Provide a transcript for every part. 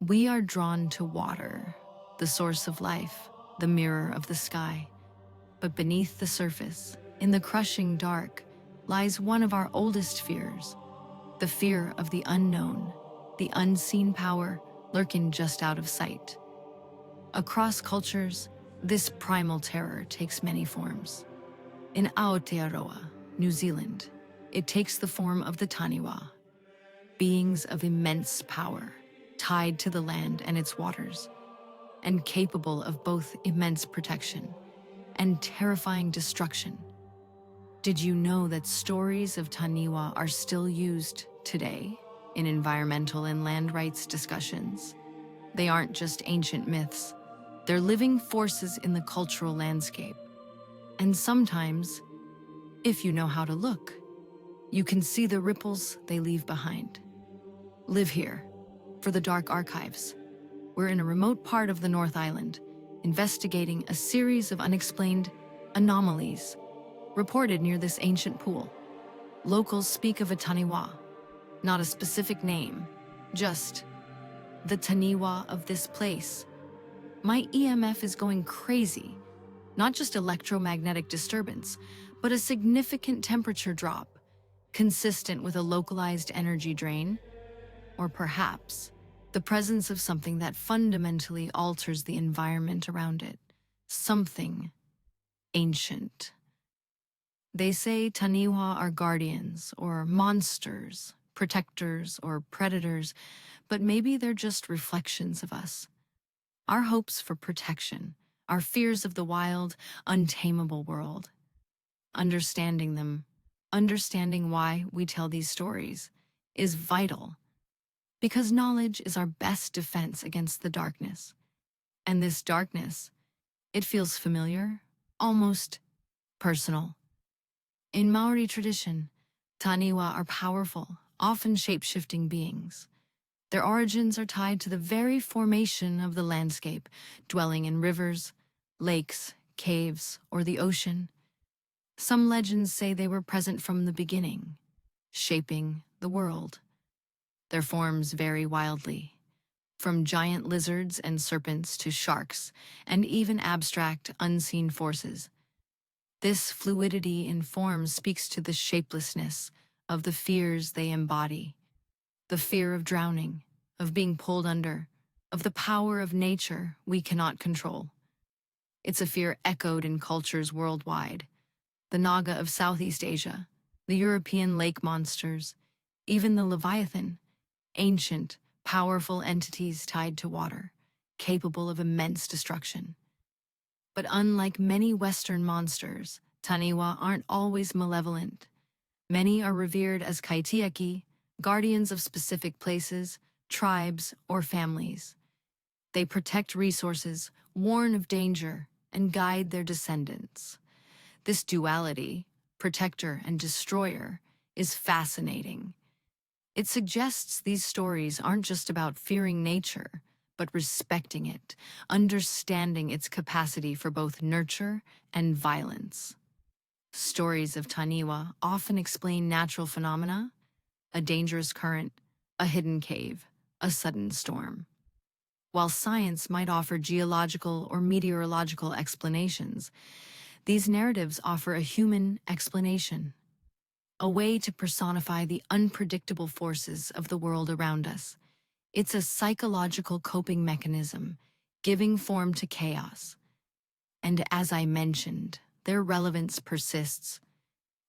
We are drawn to water, the source of life, the mirror of the sky. But beneath the surface, in the crushing dark, lies one of our oldest fears, the fear of the unknown, the unseen power lurking just out of sight. Across cultures, this primal terror takes many forms. In Aotearoa, New Zealand, it takes the form of the Taniwha, beings of immense power, tied to the land and its waters, and capable of both immense protection and terrifying destruction. Did you know that stories of Taniwha are still used today in environmental and land rights discussions? They aren't just ancient myths, they're living forces in the cultural landscape. And sometimes, if you know how to look, you can see the ripples they leave behind. Live here, for the Dark Archives. We're in a remote part of the North Island, investigating a series of unexplained anomalies reported near this ancient pool. Locals speak of a Taniwha, not a specific name, just the Taniwha of this place. My EMF is going crazy. Not just electromagnetic disturbance, but a significant temperature drop, consistent with a localized energy drain, or perhaps the presence of something that fundamentally alters the environment around it, something ancient. They say Taniwha are guardians, or monsters, protectors, or predators, but maybe they're just reflections of us. Our hopes for protection, our fears of the wild, untamable world. Understanding them, understanding why we tell these stories, is vital. Because knowledge is our best defense against the darkness. And this darkness, it feels familiar, almost personal. In Maori tradition, Taniwha are powerful, often shape-shifting beings. Their origins are tied to the very formation of the landscape, dwelling in rivers, lakes, caves, or the ocean. Some legends say they were present from the beginning, shaping the world. Their forms vary wildly, from giant lizards and serpents to sharks, and even abstract, unseen forces. This fluidity in form speaks to the shapelessness of the fears they embody. The fear of drowning, of being pulled under, of the power of nature we cannot control. It's a fear echoed in cultures worldwide. The Naga of Southeast Asia, the European lake monsters, even the Leviathan, ancient, powerful entities tied to water, capable of immense destruction. But unlike many Western monsters, Taniwha aren't always malevolent. Many are revered as kaitiaki, guardians of specific places, tribes, or families. They protect resources, warn of danger, and guide their descendants. This duality, protector and destroyer, is fascinating. It suggests these stories aren't just about fearing nature, but respecting it, understanding its capacity for both nurture and violence. Stories of Taniwha often explain natural phenomena, a dangerous current, a hidden cave, a sudden storm. While science might offer geological or meteorological explanations, these narratives offer a human explanation, a way to personify the unpredictable forces of the world around us. It's a psychological coping mechanism, giving form to chaos. And as I mentioned, their relevance persists.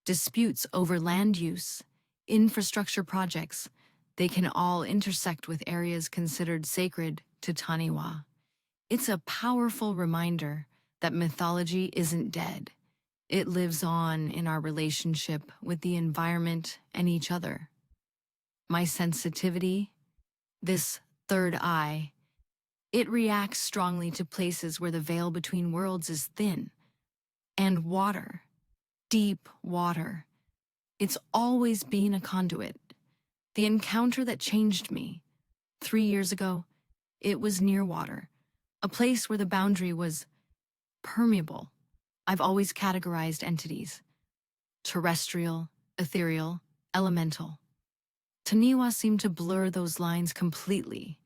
Disputes over land use, infrastructure projects, they can all intersect with areas considered sacred to Taniwha. It's a powerful reminder that mythology isn't dead. It lives on in our relationship with the environment and each other. My sensitivity, this third eye, it reacts strongly to places where the veil between worlds is thin. And water, deep water, it's always been a conduit. The encounter that changed me, 3 years ago, it was near water, a place where the boundary was permeable. I've always categorized entities: terrestrial, ethereal, elemental. Taniwha seemed to blur those lines completely.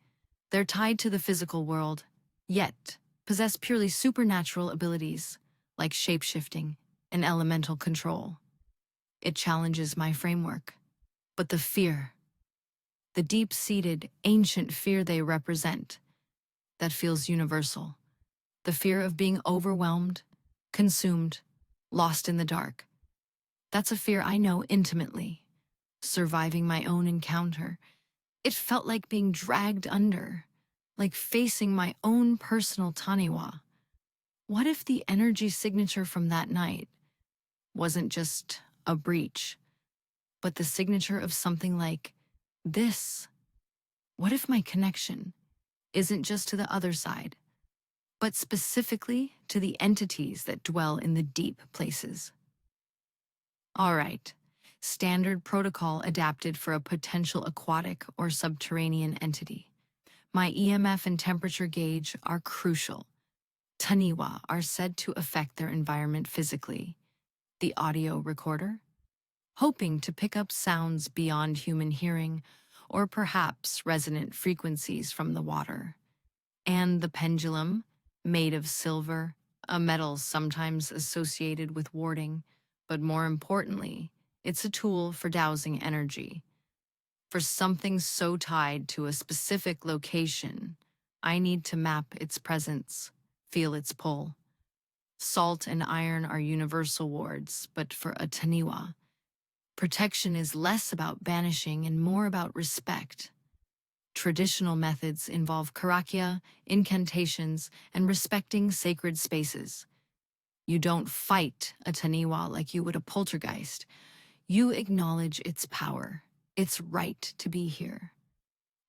They're tied to the physical world, yet possess purely supernatural abilities like shapeshifting and elemental control. It challenges my framework. But the fear, the deep-seated, ancient fear they represent, that feels universal. The fear of being overwhelmed, consumed, lost in the dark. That's a fear I know intimately. Surviving my own encounter, it felt like being dragged under, like facing my own personal Taniwha. What if the energy signature from that night wasn't just a breach, but the signature of something like this? What if my connection isn't just to the other side, but specifically to the entities that dwell in the deep places? All right, standard protocol adapted for a potential aquatic or subterranean entity. My EMF and temperature gauge are crucial. Taniwha are said to affect their environment physically. The audio recorder, hoping to pick up sounds beyond human hearing, or perhaps resonant frequencies from the water. And the pendulum, made of silver, a metal sometimes associated with warding, but more importantly, it's a tool for dowsing energy. For something so tied to a specific location, I need to map its presence, feel its pull. Salt and iron are universal wards, but for a Taniwha, protection is less about banishing and more about respect. Traditional methods involve karakia, incantations, and respecting sacred spaces. You don't fight a Taniwha like you would a poltergeist. You acknowledge its power, its right to be here.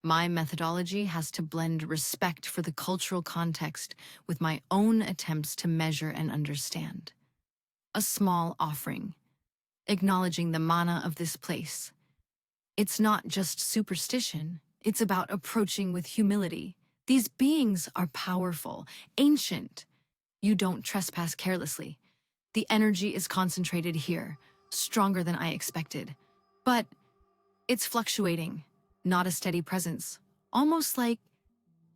My methodology has to blend respect for the cultural context with my own attempts to measure and understand. A small offering, acknowledging the mana of this place. It's not just superstition, it's about approaching with humility. These beings are powerful, ancient. You don't trespass carelessly. The energy is concentrated here, stronger than I expected. But it's fluctuating, not a steady presence. Almost like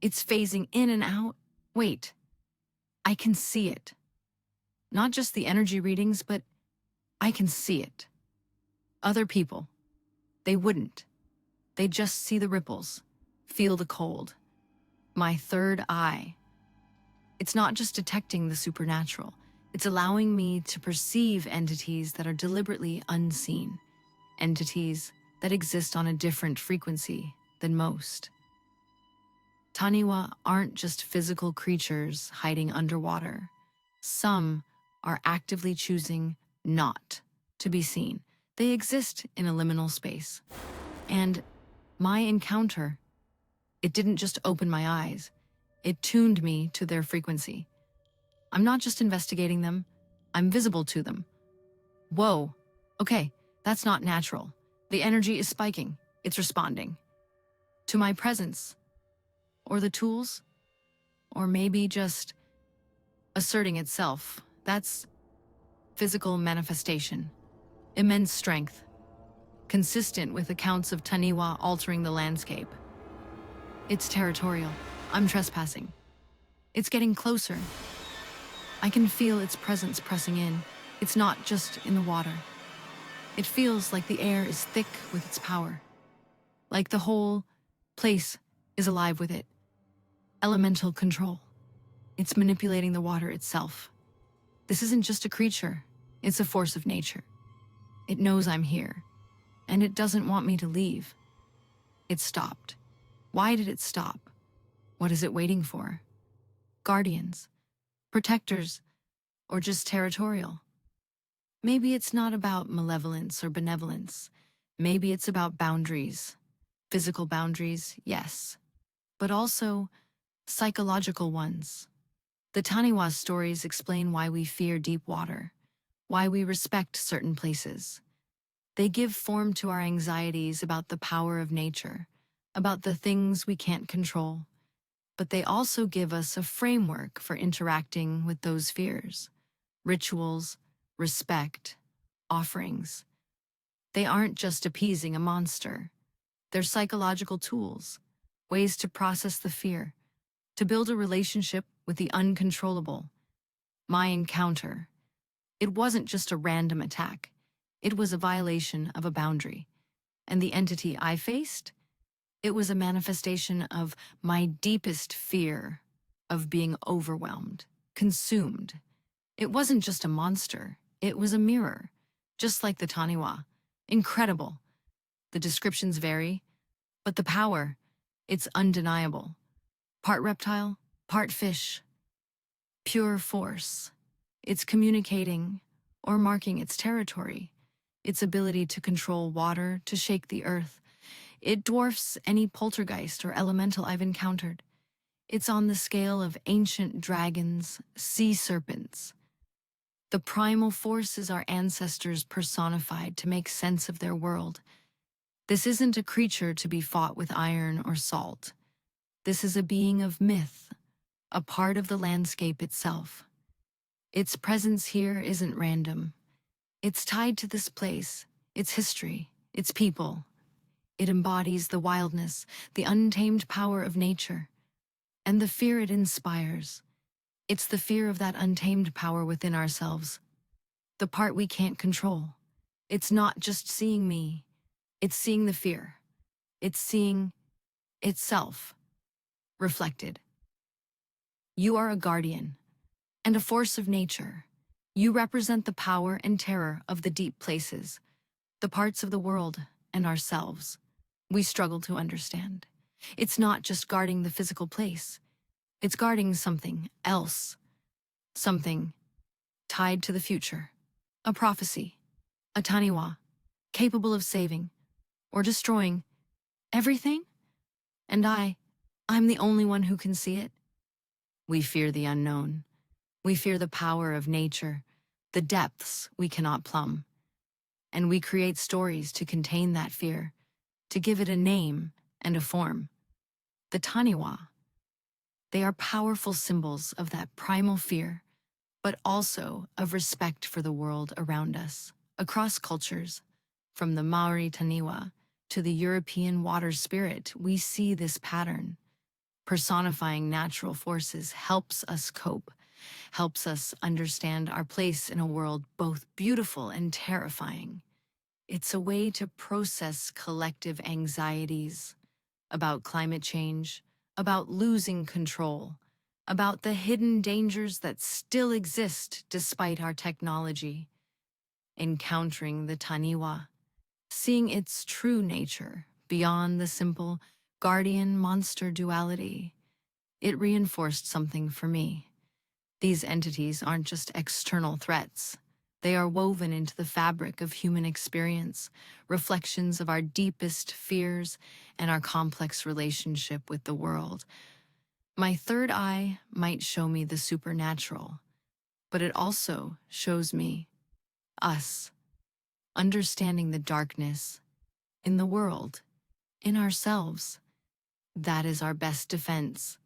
it's phasing in and out. Wait, I can see it. Not just the energy readings, but I can see it. Other people, they wouldn't. They just see the ripples, feel the cold. My third eye. It's not just detecting the supernatural. It's allowing me to perceive entities that are deliberately unseen. Entities that exist on a different frequency than most. Taniwha aren't just physical creatures hiding underwater. Some are actively choosing not to be seen. They exist in a liminal space. And my encounter, it didn't just open my eyes, it tuned me to their frequency. I'm not just investigating them, I'm visible to them. Whoa, okay, that's not natural. The energy is spiking, it's responding. To my presence, or the tools, or maybe just asserting itself. That's physical manifestation. Immense strength, consistent with accounts of Taniwha altering the landscape. It's territorial. I'm trespassing. It's getting closer. I can feel its presence pressing in. It's not just in the water. It feels like the air is thick with its power. Like the whole place is alive with it. Elemental control. It's manipulating the water itself. This isn't just a creature. It's a force of nature. It knows I'm here, and it doesn't want me to leave. It stopped. Why did it stop? What is it waiting for? Guardians, protectors, or just territorial? Maybe it's not about malevolence or benevolence. Maybe it's about boundaries. Physical boundaries, yes, but also psychological ones. The Taniwha stories explain why we fear deep water, why we respect certain places. They give form to our anxieties about the power of nature, about the things we can't control. But they also give us a framework for interacting with those fears. Rituals, respect, offerings. They aren't just appeasing a monster. They're psychological tools. ways to process the fear, to build a relationship with the uncontrollable. My encounter, it wasn't just a random attack. It was a violation of a boundary. And the entity I faced, it was a manifestation of my deepest fear of being overwhelmed, consumed. It wasn't just a monster, it was a mirror, just like the Taniwha. Incredible. The descriptions vary, but the power, it's undeniable. Part reptile, part fish. Pure force. It's communicating or marking its territory, its ability to control water, to shake the earth. It dwarfs any poltergeist or elemental I've encountered. It's on the scale of ancient dragons, sea serpents. The primal force is our ancestors personified to make sense of their world. This isn't a creature to be fought with iron or salt. This is a being of myth, a part of the landscape itself. Its presence here isn't random. It's tied to this place, its history, its people. It embodies the wildness, the untamed power of nature, and the fear it inspires. It's the fear of that untamed power within ourselves, the part we can't control. It's not just seeing me, it's seeing the fear. It's seeing itself reflected. You are a guardian and a force of nature. You represent the power and terror of the deep places, the parts of the world and ourselves we struggle to understand. It's not just guarding the physical place. It's guarding something else, something tied to the future, a prophecy, a Taniwha, capable of saving or destroying everything. And I'm the only one who can see it. We fear the unknown. We fear the power of nature, the depths we cannot plumb. And we create stories to contain that fear, to give it a name and a form. The Taniwha, they are powerful symbols of that primal fear, but also of respect for the world around us. Across cultures, from the Maori Taniwha to the European water spirit, we see this pattern. Personifying natural forces helps us cope, helps us understand our place in a world both beautiful and terrifying. It's a way to process collective anxieties about climate change, about losing control, about the hidden dangers that still exist despite our technology. Encountering the Taniwha, seeing its true nature beyond the simple guardian-monster duality, it reinforced something for me. These entities aren't just external threats. They are woven into the fabric of human experience, reflections of our deepest fears and our complex relationship with the world. My third eye might show me the supernatural, but it also shows me us, understanding the darkness in the world, in ourselves. That is our best defense.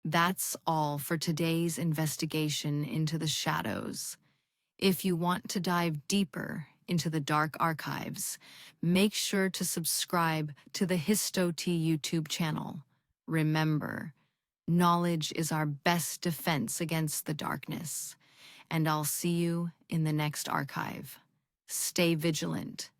That's all for today's investigation into the shadows. If you want to dive deeper into the dark archives, make sure to subscribe to the HistoT YouTube channel. Remember, knowledge is our best defense against the darkness, and I'll see you in the next archive. Stay vigilant.